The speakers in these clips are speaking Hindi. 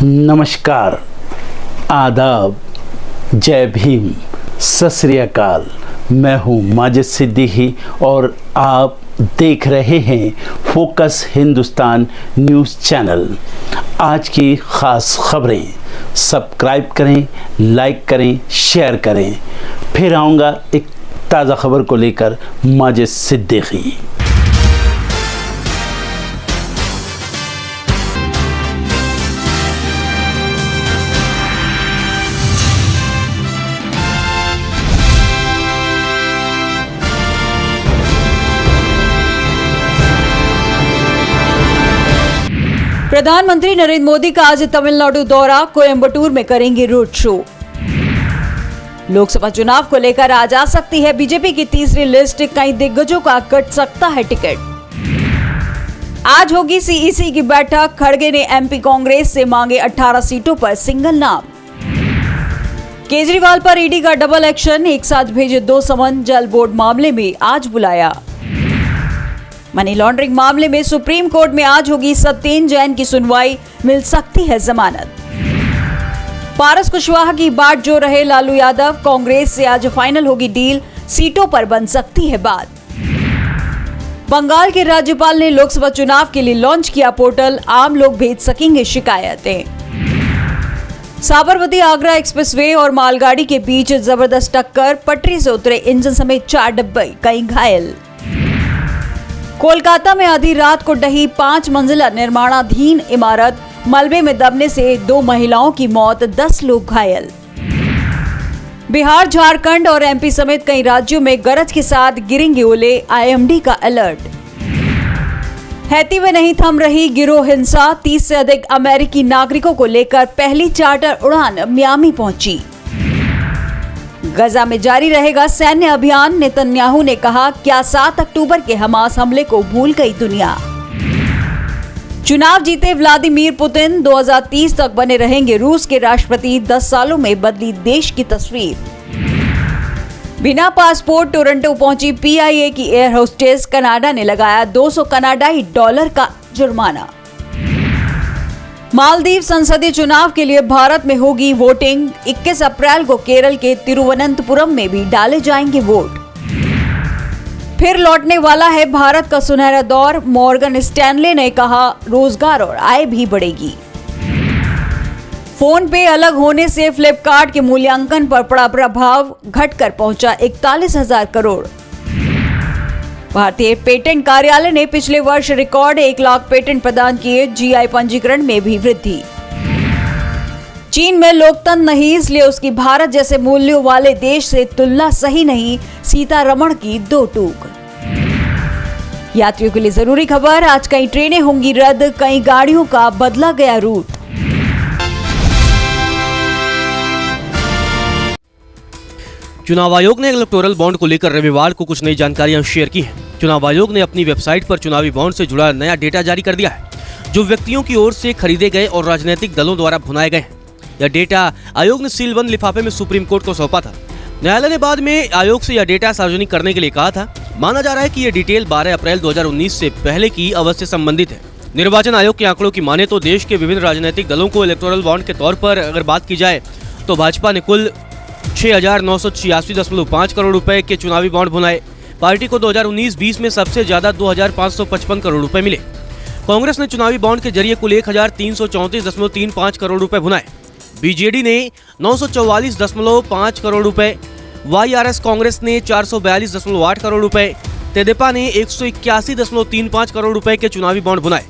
नमस्कार, आदाब, जय भीम, सत श्री अकाल। मैं हूँ माजिद सिद्दीकी और आप देख रहे हैं फोकस हिंदुस्तान न्यूज़ चैनल। आज की ख़ास खबरें सब्सक्राइब करें, लाइक करें, शेयर करें। फिर आऊँगा एक ताज़ा खबर को लेकर माजिद सिद्दीकी। प्रधानमंत्री नरेंद्र मोदी का आज तमिलनाडु दौरा, कोयंबटूर में करेंगे रोड शो। लोकसभा चुनाव को लेकर आज आ सकती है बीजेपी की तीसरी लिस्ट, कई दिग्गजों का कट सकता है टिकट। आज होगी सीईसी की बैठक, खड़गे ने एमपी कांग्रेस से मांगे 18 सीटों पर सिंगल नाम। केजरीवाल पर ईडी का डबल एक्शन, एक साथ भेजे 2 समन, जल बोर्ड मामले में आज बुलाया। मनी लॉन्ड्रिंग मामले में सुप्रीम कोर्ट में आज होगी सत्येंद्र जैन की सुनवाई, मिल सकती है जमानत। पारस कुशवाहा की बाट जो रहे लालू यादव, कांग्रेस से आज फाइनल होगी डील, सीटों पर बन सकती है बात। बंगाल के राज्यपाल ने लोकसभा चुनाव के लिए लॉन्च किया पोर्टल, आम लोग भेज सकेंगे शिकायतें। साबरमती आगरा एक्सप्रेसवे और मालगाड़ी के बीच जबरदस्त टक्कर, पटरी से उतरे इंजन समेत 4 डिब्बे, कई घायल। कोलकाता में आधी रात को ढही 5 मंजिला निर्माणाधीन इमारत, मलबे में दबने से 2 महिलाओं की मौत, 10 लोग घायल। बिहार, झारखंड और एमपी समेत कई राज्यों में गरज के साथ गिरेंगे ओले, आईएमडी का अलर्ट। हैती में नहीं थम रही गिरोह हिंसा, 30 से अधिक अमेरिकी नागरिकों को लेकर पहली चार्टर उड़ान मियामी पहुंची। गजा में जारी रहेगा सैन्य अभियान, नेतन्याहू ने कहा, क्या 7 अक्टूबर के हमास हमले को भूल गई दुनिया। चुनाव जीते व्लादिमीर पुतिन, 2030 तक बने रहेंगे रूस के राष्ट्रपति, 10 सालों में बदली देश की तस्वीर। बिना पासपोर्ट टोरंटो पहुंची पीआईए की एयर होस्टेस, कनाडा ने लगाया $200 कनाडाई का जुर्माना। मालदीव संसदीय चुनाव के लिए भारत में होगी वोटिंग, 21 अप्रैल को केरल के तिरुवनंतपुरम में भी डाले जाएंगे वोट। फिर लौटने वाला है भारत का सुनहरा दौर, मॉर्गन स्टैनले ने कहा, रोजगार और आय भी बढ़ेगी। फोन पे अलग होने से फ्लिपकार्ट के मूल्यांकन पर पड़ा प्रभाव, घटकर पहुंचा 41,000 करोड़। भारतीय पेटेंट कार्यालय ने पिछले वर्ष रिकॉर्ड 1 लाख पेटेंट प्रदान किए, जीआई पंजीकरण में भी वृद्धि। चीन में लोकतंत्र नहीं, इसलिए उसकी भारत जैसे मूल्यों वाले देश से तुलना सही नहीं, सीतारमण की 2 टूक। यात्रियों के लिए जरूरी खबर, आज कई ट्रेनें होंगी रद्द, कई गाड़ियों का बदला गया रूट। चुनाव आयोग ने इलेक्टोरल बॉन्ड को लेकर रविवार को कुछ नई जानकारियां शेयर की हैं। चुनाव आयोग ने अपनी वेबसाइट पर चुनावी बॉन्ड से जुड़ा नया डेटा जारी कर दिया है, जो व्यक्तियों की ओर से खरीदे गए और राजनीतिक दलों द्वारा भुनाए गए हैं। यह डेटा आयोग ने सीलबंद लिफाफे में सुप्रीम कोर्ट को सौंपा था। न्यायालय ने बाद में आयोग से यह डेटा सार्वजनिक करने के लिए कहा था। माना जा रहा है कि यह डिटेल 12 अप्रैल 2019 से पहले की अवधि से संबंधित है। निर्वाचन आयोग के आंकड़ों की माने तो देश के विभिन्न राजनीतिक दलों को इलेक्टोरल बॉन्ड के तौर पर अगर बात की जाए तो भाजपा ने कुल 6,986.5 करोड़ रुपए के चुनावी बॉन्ड भुनाए। पार्टी को 2019-20 में सबसे ज्यादा 2,555 करोड़ रुपए मिले। कांग्रेस ने चुनावी बॉन्ड के जरिए कुल 1,334.35 करोड़ रुपए भुनाए। बीजेडी ने 944.5 करोड़ रुपए, वाईआरएस कांग्रेस ने 442.8 करोड़ रुपए, तेदेपा ने 181.35 करोड़ रुपए के चुनावी बॉन्ड भुनाए।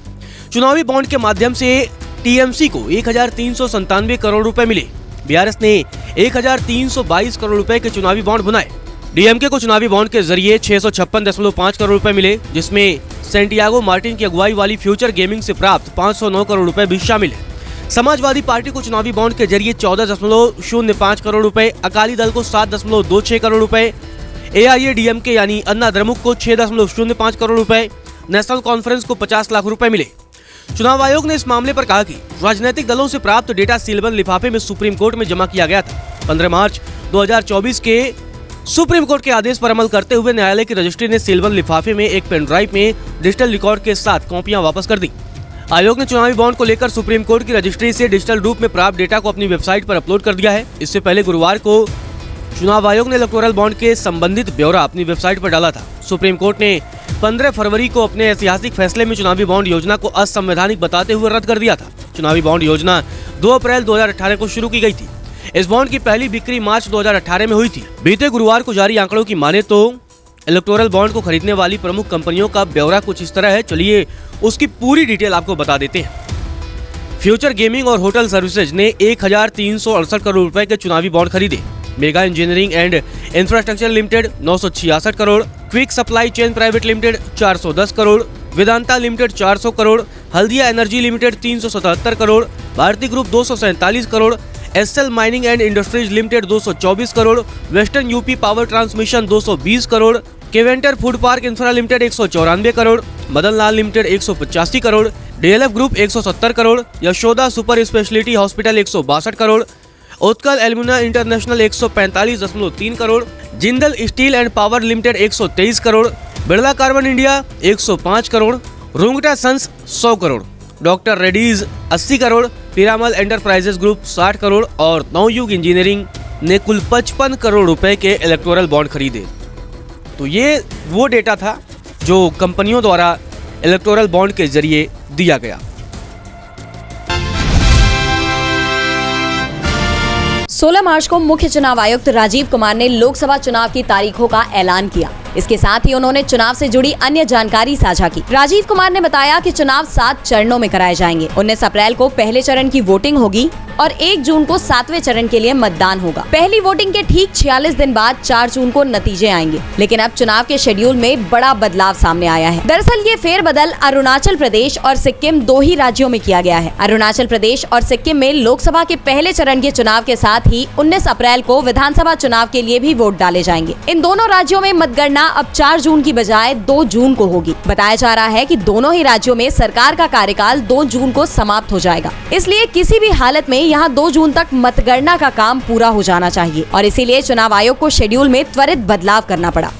चुनावी बॉन्ड के माध्यम से टीएमसी को 1,397 करोड़ रुपए मिले। बीआरएस ने 1,322 करोड़ रुपए के चुनावी बॉन्ड भुनाए। डीएमके को चुनावी बॉन्ड के जरिए 656.5 करोड़ रुपए मिले, जिसमें सैंटियागो मार्टिन की अगुवाई वाली फ्यूचर गेमिंग से प्राप्त 509 करोड़ रुपए भी शामिल है। समाजवादी पार्टी को चुनावी बॉन्ड के जरिए 14.05 करोड़ रुपए, अकाली दल को 7.26 करोड़ रुपए, एआईएडीएमके यानी अन्ना द्रमुक को 6.05 करोड़ रुपए, नेशनल कॉन्फ्रेंस को 50 लाख रुपए मिले। चुनाव आयोग ने इस मामले पर कहा कि राजनीतिक दलों से प्राप्त डेटा सीलबंद लिफाफे में सुप्रीम कोर्ट में जमा किया गया था। 15 मार्च 2024 के सुप्रीम कोर्ट के आदेश पर अमल करते हुए न्यायालय की रजिस्ट्री ने सीलबंद लिफाफे में एक पेन ड्राइव में डिजिटल रिकॉर्ड के साथ कॉपियां वापस कर दी। आयोग ने चुनावी बॉन्ड को लेकर सुप्रीम कोर्ट की रजिस्ट्री से डिजिटल रूप में प्राप्त डेटा को अपनी वेबसाइट पर अपलोड कर दिया है। इससे पहले गुरुवार को चुनाव आयोग ने इलेक्टोरल बॉन्ड के संबंधित ब्यौरा अपनी वेबसाइट पर डाला था। सुप्रीम कोर्ट ने 15 फरवरी को अपने ऐतिहासिक फैसले में चुनावी बॉन्ड योजना को असंवैधानिक बताते हुए रद्द कर दिया था। चुनावी बॉन्ड योजना 2 अप्रैल 2018 को शुरू की गई थी। इस बॉन्ड की पहली बिक्री मार्च 2018 में हुई थी। बीते गुरुवार को जारी आंकड़ों की माने तो इलेक्टोरल बॉन्ड को खरीदने वाली प्रमुख कंपनियों का ब्यौरा कुछ इस तरह है। चलिए उसकी पूरी डिटेल आपको बता देते हैं। फ्यूचर गेमिंग और होटल सर्विसेज ने 1368 करोड़ रुपए के चुनावी बॉन्ड खरीदे। Mega engineering and infrastructure limited 966 crore, quick supply chain private limited 410 crore, Vedanta limited 400 crore, Haldia energy limited 377 crore, Bharti group 247 crore, SL mining and industries limited 224 crore, western UP power transmission 220 crore, Keventer food park infra limited 194 crore, Madan Lal limited 185 crore, DLF group 170 crore, Yashoda super speciality hospital 162 crore, Utkal alumina international 145.3 crore, Jindal steel and power limited 123 crore, Birla carbon India 105 crore, Rungta sons 100 crore, doctor Reddy's 80 crore, Piramal enterprises group 60 crore और नवयुग इंजीनियरिंग ने कुल 55 करोड़ रुपए के इलेक्टोरल बॉन्ड खरीदे। तो ये वो डेटा था जो कंपनियों द्वारा इलेक्टोरल बॉन्ड के जरिए दिया गया। 16 मार्च को मुख्य चुनाव आयुक्त राजीव कुमार ने लोकसभा चुनाव की तारीखों का ऐलान किया। इसके साथ ही उन्होंने चुनाव से जुड़ी अन्य जानकारी साझा की। राजीव कुमार ने बताया कि चुनाव 7 चरणों में कराए जाएंगे। 19 अप्रैल को पहले चरण की वोटिंग होगी और 1 जून को 7वें चरण के लिए मतदान होगा। पहली वोटिंग के ठीक 46 दिन बाद 4 जून को नतीजे आएंगे। लेकिन अब चुनाव के शेड्यूल में बड़ा बदलाव सामने आया है। दरअसल ये फेरबदल अरुणाचल प्रदेश और सिक्किम 2 ही राज्यों में किया गया है। अरुणाचल प्रदेश और सिक्किम में लोकसभा के पहले चरण के चुनाव के साथ ही 19 अप्रैल को विधानसभा चुनाव के लिए भी वोट डाले जाएंगे। इन दोनों राज्यों में मतगणना अब 4 जून की बजाय 2 जून को होगी। बताया जा रहा है कि दोनों ही राज्यों में सरकार का कार्यकाल 2 जून को समाप्त हो जाएगा। इसलिए किसी भी हालत में यहाँ 2 जून तक मतगणना का काम पूरा हो जाना चाहिए और इसीलिए चुनाव आयोग को शेड्यूल में त्वरित बदलाव करना पड़ा।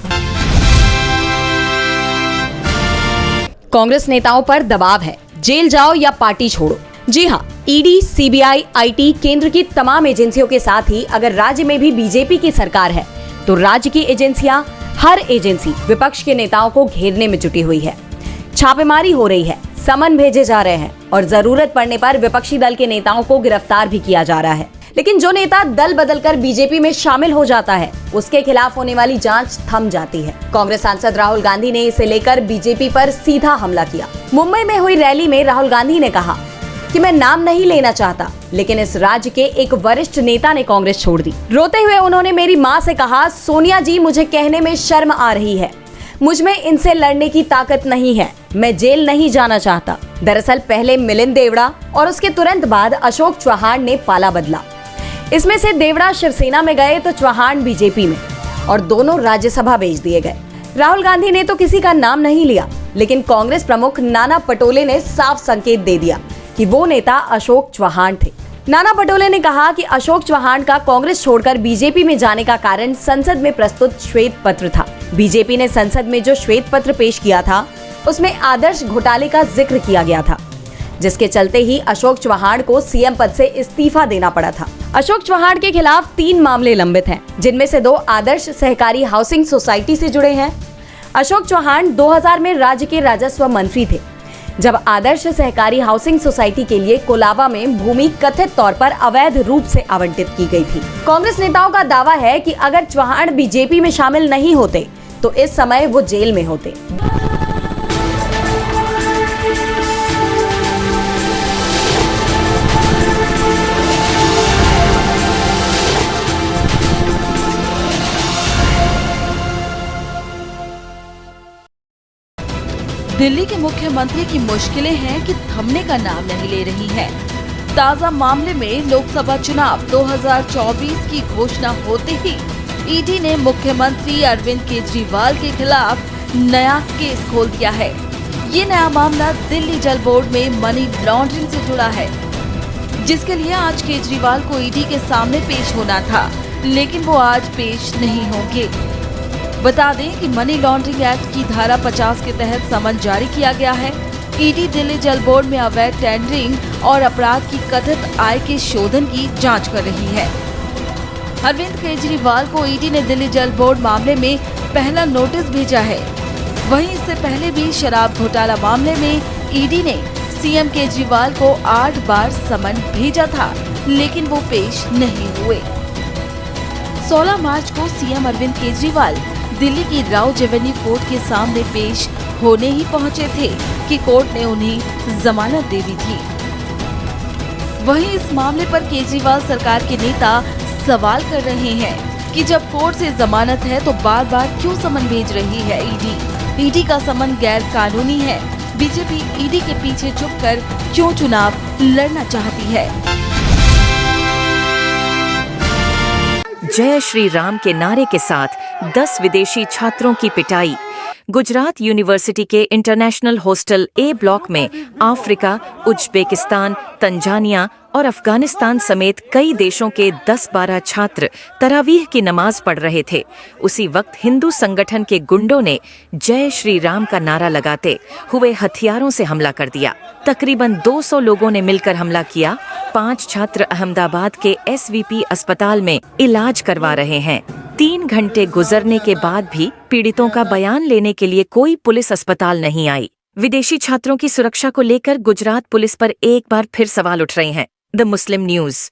कांग्रेस नेताओं पर दबाव है, जेल जाओ या पार्टी छोड़ो। जी हाँ, ईडी, सीबीआई, आईटी, केंद्र की तमाम एजेंसियों के साथ ही अगर राज्य में भी बीजेपी की सरकार है तो राज्य की एजेंसियां, हर एजेंसी विपक्ष के नेताओं को घेरने में जुटी हुई है। छापेमारी हो रही है, समन भेजे जा रहे हैं और जरूरत पड़ने पर विपक्षी दल के नेताओं को गिरफ्तार भी किया जा रहा है। लेकिन जो नेता दल बदलकर बीजेपी में शामिल हो जाता है उसके खिलाफ होने वाली जांच थम जाती है। कांग्रेस सांसद राहुल गांधी ने इसे लेकर बीजेपी पर सीधा हमला किया। मुंबई में हुई रैली में राहुल गांधी ने कहा कि मैं नाम नहीं लेना चाहता, लेकिन इस राज्य के एक वरिष्ठ नेता ने कांग्रेस छोड़ दी। रोते हुए उन्होंने मेरी मां से कहा, सोनिया जी मुझे कहने में शर्म आ रही है, मुझ में इनसे लड़ने की ताकत नहीं है, मैं जेल नहीं जाना चाहता। दरअसल पहले मिलिंद देवड़ा और उसके तुरंत बाद अशोक चव्हाण ने पाला बदला। इसमें से देवड़ा शिवसेना में गए तो चव्हाण बीजेपी में और दोनों राज्यसभा भेज दिए गए। राहुल गांधी ने तो किसी का नाम नहीं लिया, लेकिन कांग्रेस प्रमुख नाना पटोले ने साफ संकेत दे दिया कि वो नेता अशोक चव्हाण थे। नाना पटोले ने कहा कि अशोक चव्हाण का कांग्रेस छोड़कर बीजेपी में जाने का कारण संसद में प्रस्तुत श्वेत पत्र था। बीजेपी ने संसद में जो श्वेत पत्र पेश किया था उसमें आदर्श घोटाले का जिक्र किया गया था, जिसके चलते ही अशोक चव्हाण को सीएम पद से इस्तीफा देना पड़ा था। अशोक चव्हाण के खिलाफ 3 मामले लंबित हैं, जिनमें से 2 आदर्श सहकारी हाउसिंग सोसाइटी से जुड़े हैं। अशोक चव्हाण 2000 में राज्य के राजस्व मंत्री थे, जब आदर्श सहकारी हाउसिंग सोसाइटी के लिए कोलाबा में भूमि कथित तौर पर अवैध रूप से आवंटित की गई थी। कांग्रेस नेताओं का दावा है कि अगर चव्हाण बीजेपी में शामिल नहीं होते तो इस समय वो जेल में होते। दिल्ली के मुख्यमंत्री की मुश्किलें हैं कि थमने का नाम नहीं ले रही हैं। ताजा मामले में लोकसभा चुनाव 2024 की घोषणा होते ही ईडी ने मुख्यमंत्री अरविंद केजरीवाल के खिलाफ नया केस खोल दिया है। ये नया मामला दिल्ली जल बोर्ड में मनी लॉन्ड्रिंग से जुड़ा है, जिसके लिए आज केजरीवाल को ईडी के सामने पेश होना था, लेकिन वो आज पेश नहीं होंगे। बता दें कि मनी लॉन्ड्रिंग एक्ट की धारा 50 के तहत समन जारी किया गया है। ईडी दिल्ली जल बोर्ड में अवैध टेंडरिंग और अपराध की कथित आय के शोधन की जांच कर रही है। अरविंद केजरीवाल को ईडी ने दिल्ली जल बोर्ड मामले में पहला नोटिस भेजा है। वहीं इससे पहले भी शराब घोटाला मामले में ईडी ने सीएम केजरीवाल को 8 बार समन भेजा था, लेकिन वो पेश नहीं हुए। 16 मार्च को सीएम अरविंद केजरीवाल दिल्ली की राव रेवेन्यू कोर्ट के सामने पेश होने ही पहुंचे थे कि कोर्ट ने उन्हें जमानत दे दी थी। वहीं इस मामले पर केजरीवाल सरकार के नेता सवाल कर रहे हैं कि जब कोर्ट से जमानत है तो बार बार क्यों समन भेज रही है ईडी। ईडी का समन गैर कानूनी है। बीजेपी ईडी के पीछे छुपकर क्यों चुनाव लड़ना चाहती है। जय श्री राम के नारे के साथ 10 विदेशी छात्रों की पिटाई। गुजरात यूनिवर्सिटी के इंटरनेशनल हॉस्टल ए ब्लॉक में अफ्रीका, उज्बेकिस्तान, तंजानिया और अफगानिस्तान समेत कई देशों के 10-12 छात्र तरावीह की नमाज पढ़ रहे थे। उसी वक्त हिंदू संगठन के गुंडों ने जय श्री राम का नारा लगाते हुए हथियारों से हमला कर दिया। तकरीबन 200 लोगों ने मिलकर हमला किया। 5 छात्र अहमदाबाद के एसवीपी अस्पताल में इलाज करवा रहे हैं। 3 घंटे गुजरने के बाद भी पीड़ितों का बयान लेने के लिए कोई पुलिस अस्पताल नहीं आई। विदेशी छात्रों की सुरक्षा को लेकर गुजरात पुलिस पर एक बार फिर सवाल उठ रहे हैं। The Muslim news.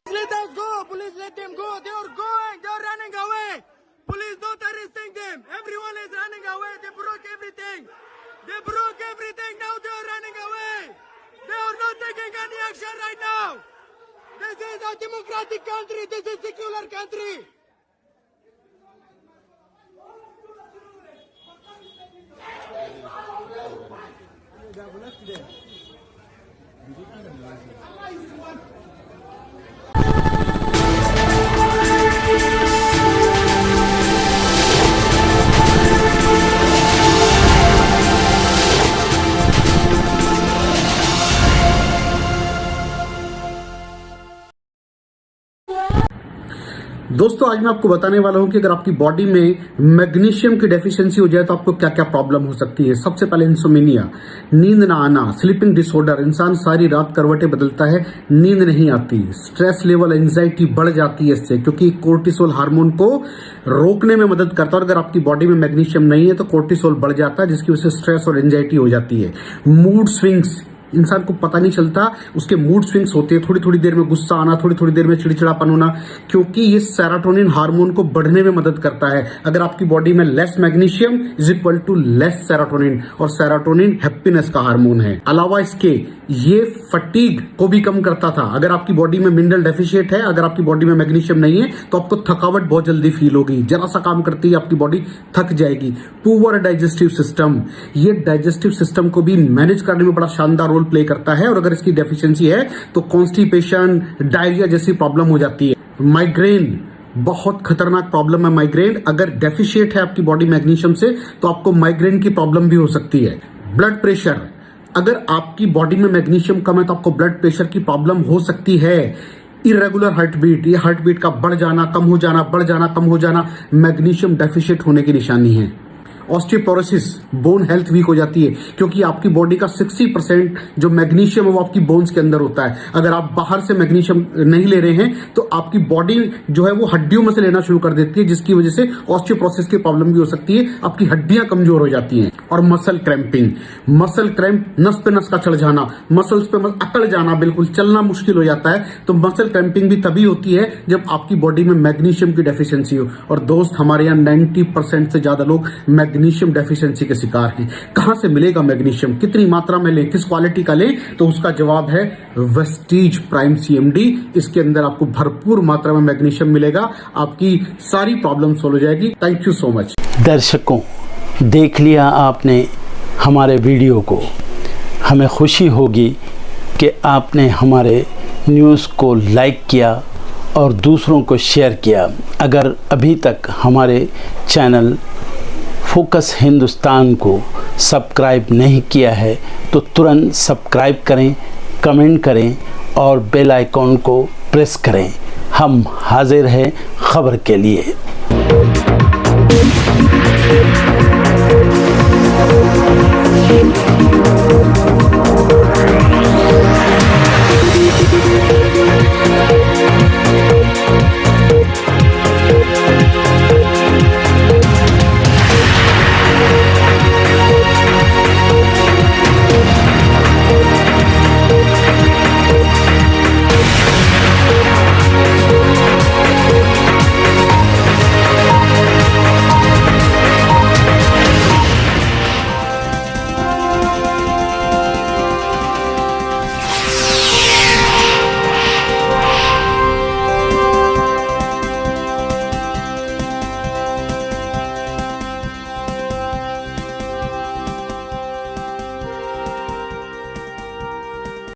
दोस्तों आज मैं आपको बताने वाला हूं कि अगर आपकी बॉडी में मैग्नीशियम की डेफिशिएंसी हो जाए तो आपको क्या क्या प्रॉब्लम हो सकती है। सबसे पहले इंसोमेनिया, नींद ना आना, स्लीपिंग डिसऑर्डर, इंसान सारी रात करवटें बदलता है, नींद नहीं आती, स्ट्रेस लेवल, एंजाइटी बढ़ जाती है इससे, क्योंकि कोर्टिसोल हार्मोन को रोकने में मदद करता है। और अगर आपकी बॉडी में मैग्नीशियम नहीं है तो कोर्टिसोल बढ़ जाता है, जिसकी वजह से स्ट्रेस और एंजाइटी हो जाती है। मूड स्विंग्स, इंसान को पता नहीं चलता उसके मूड स्विंग्स होते हैं, थोड़ी थोड़ी देर में गुस्सा आना, थोड़ी थोड़ी देर में चिड़चिड़ापन होना, क्योंकि ये सेरोटोनिन हार्मोन को बढ़ने में मदद करता है। अगर आपकी बॉडी में less magnesium is equal to less serotonin, और सेरोटोनिन हैप्पीनेस का हार्मोन है। अलावा इसके ये फटीग को भी कम करता था। अगर आपकी बॉडी में मिनरल डेफिशिएट है, अगर आपकी बॉडी में मैग्नीशियम नहीं है तो आपको थकावट बहुत जल्दी फील होगी, जरा सा काम करती है आपकी बॉडी थक जाएगी। पुअर डाइजेस्टिव सिस्टम, ये डाइजेस्टिव सिस्टम को भी मैनेज करने में बड़ा शानदार रोल प्ले करता है। और अगर इसकी डेफिशिएंसी है तो कॉन्स्टिपेशन, डायरिया जैसी प्रॉब्लम हो जाती है। माइग्रेन, बहुत खतरनाक प्रॉब्लम है माइग्रेन। अगर डेफिशिएट है आपकी बॉडी मैग्नीशियम से तो आपको माइग्रेन की प्रॉब्लम भी हो सकती है। ब्लड प्रेशर, अगर आपकी बॉडी में मैग्नीशियम कम है तो आपको ब्लड प्रेशर की प्रॉब्लम हो सकती है। इरेगुलर हार्ट बीट, ये हार्ट बीट का बढ़ जाना, कम हो जाना, बढ़ जाना, कम हो जाना, मैग्नीशियम डेफिशिएट होने की निशानी है। ऑस्टियोपोरोसिस, बोन हेल्थ वीक हो जाती है, क्योंकि आपकी बॉडी का 60% जो मैग्नीशियम है वो आपकी बोन्स के अंदर होता है। अगर आप बाहर से मैग्नीशियम नहीं ले रहे हैं तो आपकी बॉडी जो है वो हड्डियों में से लेना शुरू कर देती है, जिसकी वजह से ऑस्टियोपोरोसिस की प्रॉब्लम भी हो सकती है, आपकी हड्डियां कमजोर हो जाती हैं। और मसल क्रैम्पिंग, मसल क्रैम्प, नस पे नस का चढ़ जाना, मसल्स पे अकड़ जाना, बिल्कुल चलना मुश्किल हो जाता है। तो मसल क्रैम्पिंग भी तभी होती है जब आपकी बॉडी में मैग्नीशियम की डेफिशिएंसी हो। और दोस्त, हमारे यहाँ 90% से ज्यादा लोग मैग्नीशियम डेफिशिएंसी के शिकार हैं। कहां से मिलेगा मैग्नीशियम, कितनी मात्रा में लें, किस क्वालिटी का लें? तो उसका जवाब है वेस्टीज प्राइम CMD। इसके अंदर आपको भरपूर मात्रा में मैग्नीशियम मिलेगा, आपकी सारी प्रॉब्लम सॉल्व हो जाएगी। Thank you so much. दर्शकों, देख लिया आपने हमारे वीडियो को। हमें खुशी होगी कि आपने हमारे न्यूज़ को लाइक किया और दूसरों को शेयर किया। अगर अभी तक हमारे चैनल फोकस हिंदुस्तान को सब्सक्राइब नहीं किया है तो तुरंत सब्सक्राइब करें, कमेंट करें और बेल आइकॉन को प्रेस करें। हम हाजिर हैं खबर के लिए।